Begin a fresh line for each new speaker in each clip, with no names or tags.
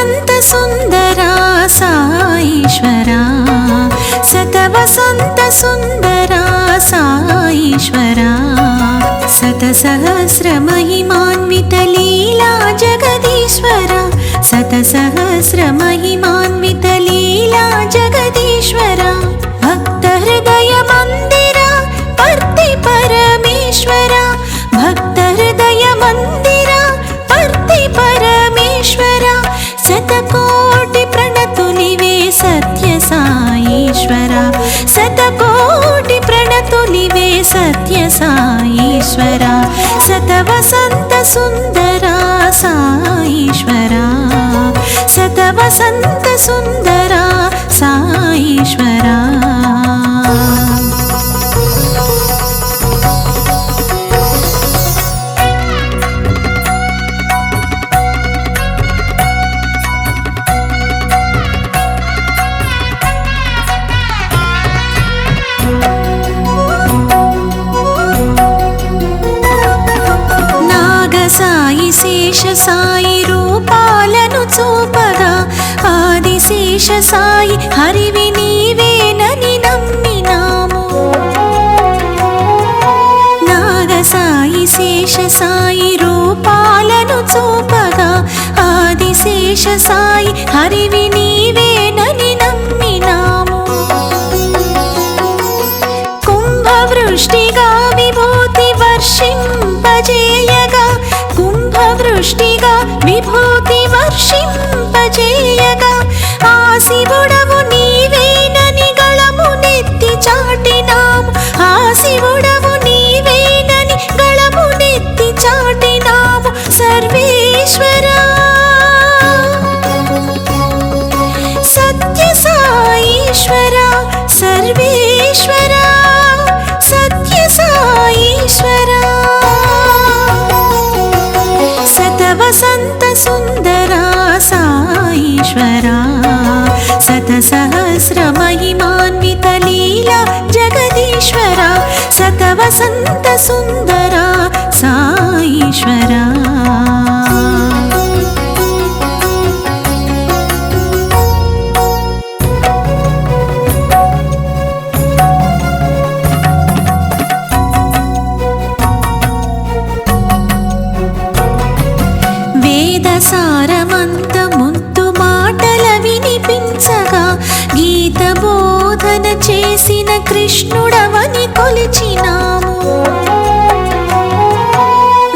वसंत सुंदरा साईश्वरा शतवसंत सुंदरा साईश्वरा शतसहस्र महिमान्वित लीला जगदीश्वरा शतसहस्र महिमान्वित लीला जगदीश्वरा भक्त हृदय मंदिरा पर्ति परमेश्वरा भक्त हृदय मंदिरा पर्ति परमेश्वरा शतकोटि प्रणतुलिवे सत्य साईश्वरा शतकोटि प्रणतुलिवे सत्य साईश्वरा शतवसंत सुंदरा साईश्वरा शतवसंत सुंदरा साईश्वरा సాయి శేష సాయి రూపాలను చూపగా ఆదిశేష సాయి హరివి నీవేనని నమ్మినాము నాగ సాయి శేష సాయి రూపాలను చూపగా ఆదిశేష సాయి హరివి నీవేనని నమ్మినాము కుంభవృష్టిగా విభూతి వర్షింపజేయగా కుంభవృష్టిగా విభూతి వర్షింపజేయగా ఆ శివుడవు నీవేనని గళమునెత్తి చాటినాము ఆ శివుడవు నీవేనని గళమునెత్తి చాటినాము సర్వేశ్వరా సత్య సాయీశ్వరా సర్వేశ్వరా సత్య సాయీశ్వరా शतवसंत सुंदरा साईश्वरा शतसहस्र महिमान्वित लीला जगदीश्वरा शतवसंत सुंदरा साईश्वरा సారమంత ముద్దు మాటల వినిపించగా గీత బోధన చేసిన కృష్ణుడవని కొలిచినాము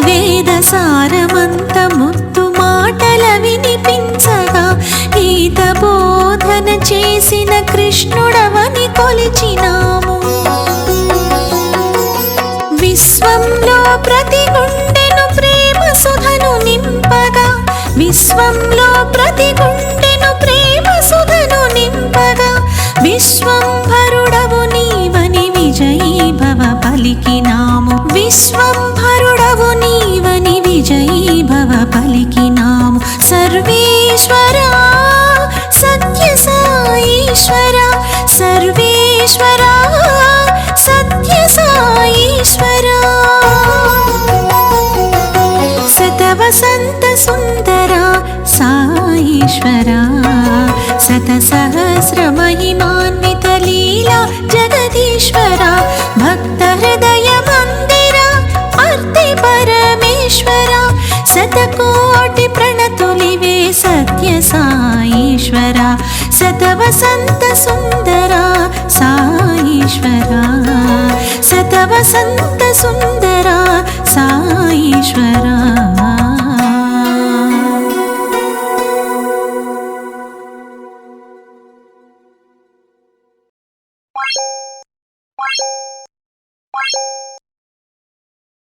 వేద సారమంత ముద్దు మాటల వినిపించగా గీత బోధన చేసిన కృష్ణుడవని కొలిచినాము విశ్వంలో ప్రతి గుండెను ప్రేమ సుధను నింపగా విశ్వంలో ప్రతి గుండెను ప్రేమ సుధను నింపగా విశ్వంభరుడవు నీవని విజయీభవ పలికినాము విశ్వంభరుడవు నీవని విజయీభవ పలికినాము సర్వేశ్వరా సత్య సాయీశ్వరా సర్వేశ్వరా సత్య సాయీశ్వరా शतवसंत सुंदरा साईश्वरा शतसहस्र महिमान्वित लीला जगदीश्वरा भक्त हृदय मंदिरा पर्ति परमेश्वरा शतकोटि प्रणतुलिवे सत्य साईश्वरा शतवसंत सुंदरा साईश्वरा शतवसंत सुंदरा साईश्वरा।